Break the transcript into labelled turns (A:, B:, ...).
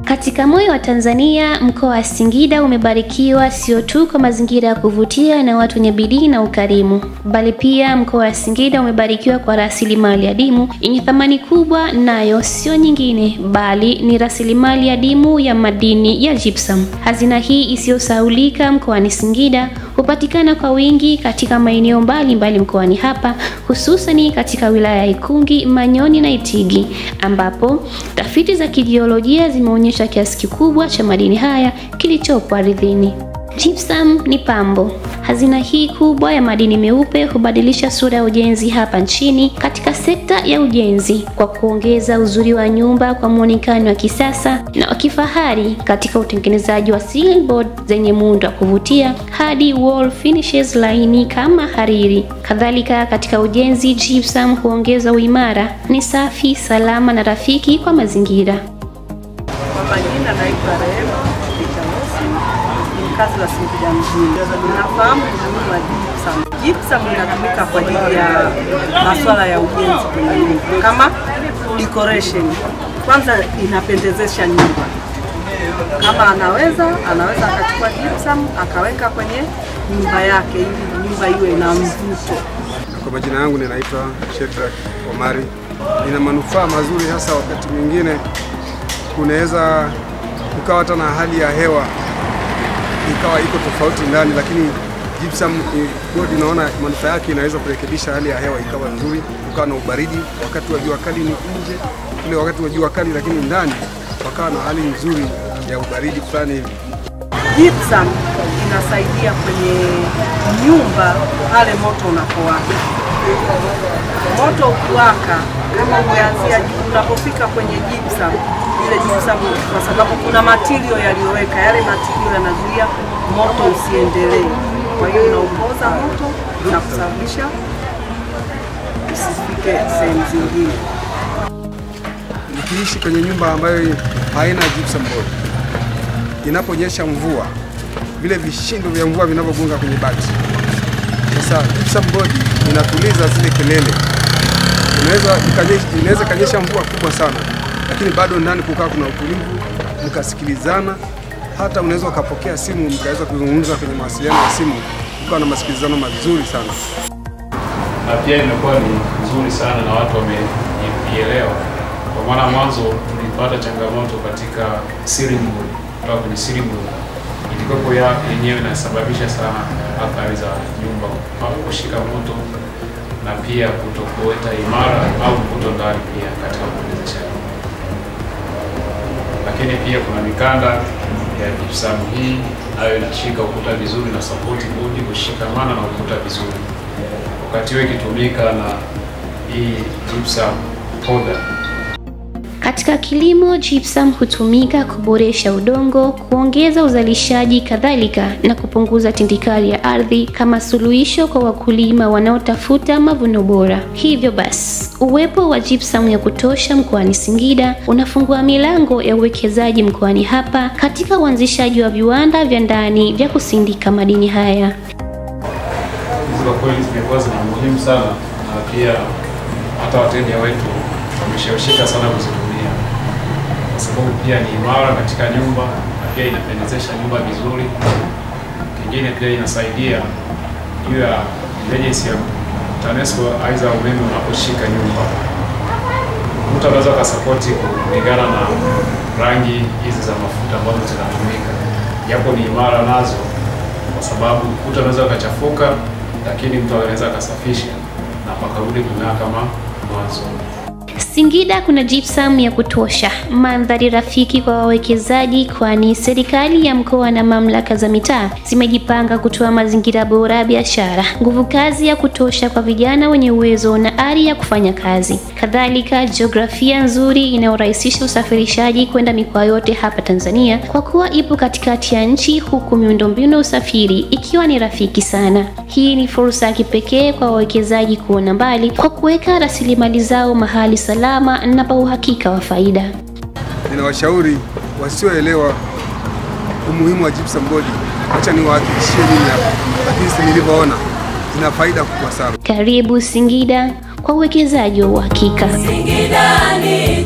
A: Katika moyo wa Tanzania, mkoa wa Singida umebarikiwa sio tu kwa mazingira ya kuvutia na watu wenye bidii na ukarimu, bali pia mkoa wa Singida umebarikiwa kwa rasilimali adimu yenye thamani kubwa, nayo sio nyingine bali ni rasilimali adimu ya madini ya gypsum. Hazina hii isiyosahaulika mkoani Singida hupatikana kwa wingi katika maeneo mbalimbali mkoani hapa, hususani katika wilaya ya Ikungi, Manyoni na Itigi, ambapo tafiti za kijiolojia zimeonyesha kiasi kikubwa cha madini haya kilichopo ardhini. Gypsum ni pambo. Hazina hii kubwa ya madini meupe hubadilisha sura ya ujenzi hapa nchini katika sekta ya ujenzi kwa kuongeza uzuri wa nyumba kwa muonekano wa kisasa na wa kifahari, katika utengenezaji wa ceiling board zenye muundo wa kuvutia hadi wall finishes laini kama hariri. Kadhalika katika ujenzi, gypsum huongeza uimara, ni safi, salama na rafiki kwa mazingira.
B: Kwa majina naitwa Rehema kazi la Singida mjini. Nafahamu umuhimu wa gypsum. Gypsum inatumika kwa ajili ya masuala ya ujenzi kwenye nyumba kama decoration. Kwanza inapendezesha nyumba. Kama anaweza akachukua gypsum akaweka kwenye nyumba yake ili nyumba iwe na mvuto.
C: Kwa majina yangu ninaitwa Shedrack Omari. Ina manufaa mazuri, hasa wakati mwingine kunaweza kukawa hata na hali ya hewa ikawa iko tofauti ndani, lakini gypsum board inaona manufaa yake, inaweza kurekebisha hali ya hewa ikawa nzuri, ukawa na ubaridi wakati wa jua kali ni nje, ile wakati wa jua kali, lakini ndani wakawa na hali nzuri ya ubaridi fulani hivi.
B: Gypsum inasaidia kwenye nyumba pale moto unapowaka. Moto ukiwaka, kama umeanzia juu, unapofika kwenye gypsum, ile gypsum kwa sababu kuna material yaliyoweka, yale material yanazuia moto usiendelee. Kwa hiyo inaupoza moto na kusababisha usifike sehemu zingine.
C: Nikiishi kwenye nyumba ambayo haina gypsum board, inaponyesha mvua, vile vishindo vya mvua vinavyogonga kwenye bati, sasa gypsum board inatuliza zile kelele. Inaweza kanyesha mvua kubwa sana, lakini bado ndani kukaa kuna utulivu, mkasikilizana. Hata unaweza ukapokea simu mkaweza kuzungumza kwenye mawasiliano ya simu, ukawa na masikilizano mazuri sana.
D: Na pia imekuwa ni nzuri sana na watu wameielewa. Kwa maana mwanzo tulipata changamoto katika ceiling board, kwa kwenye ceiling board ilikopo yenyewe inasababisha sana athari za nyumba kushika moto na pia kutokuweka imara au mvuto ndani pia katika kuwezesha. Lakini pia kuna mikanda ya gypsum hii nayo inashika ukuta vizuri na support board kushikamana na ukuta vizuri, wakati wewe ikitumika na hii gypsum powder.
A: Katika kilimo, gypsum hutumika kuboresha udongo, kuongeza uzalishaji, kadhalika na kupunguza tindikali ya ardhi kama suluhisho kwa wakulima wanaotafuta mavuno bora. Hivyo basi, uwepo wa gypsum ya kutosha mkoani Singida unafungua milango ya uwekezaji mkoani hapa katika uanzishaji wa viwanda vya ndani vya kusindika madini haya.
D: Hizo kweli zimekuwa zina muhimu sana, na pia hata wateja wetu wameshawishika sana kuzitumia, kwa sababu pia ni imara katika nyumba na pia inapendezesha nyumba vizuri. Kingine pia inasaidia juu ya emergency ya TANESCO, aidha umeme unaposhika nyumba, mtu anaweza kusapoti kulingana na rangi hizi za mafuta ambazo zinatumika, japo ni imara nazo, kwa sababu mtu anaweza kuchafuka, lakini mtu anaweza kusafisha na pakarudi kung'aa kama mwanzo.
A: Singida kuna gypsum ya kutosha, mandhari rafiki kwa wawekezaji, kwani serikali ya mkoa na mamlaka za mitaa zimejipanga kutoa mazingira bora ya biashara, nguvu kazi ya kutosha kwa vijana wenye uwezo na ari ya kufanya kazi. Kadhalika, jiografia nzuri inayorahisisha usafirishaji kwenda mikoa yote hapa Tanzania kwa kuwa ipo katikati ya nchi, huku miundombinu ya usafiri ikiwa ni rafiki sana. Hii ni fursa ya kipekee kwa wawekezaji kuona mbali kwa kuweka rasilimali zao mahali salama na pa uhakika wa faida.
C: Ninawashauri wasioelewa umuhimu wa gypsum board, acha niwahakikishie mimi hapa, lakini nilivyoona ina faida kubwa sana.
A: Karibu Singida kwa uwekezaji wa uhakika.
E: Singida ni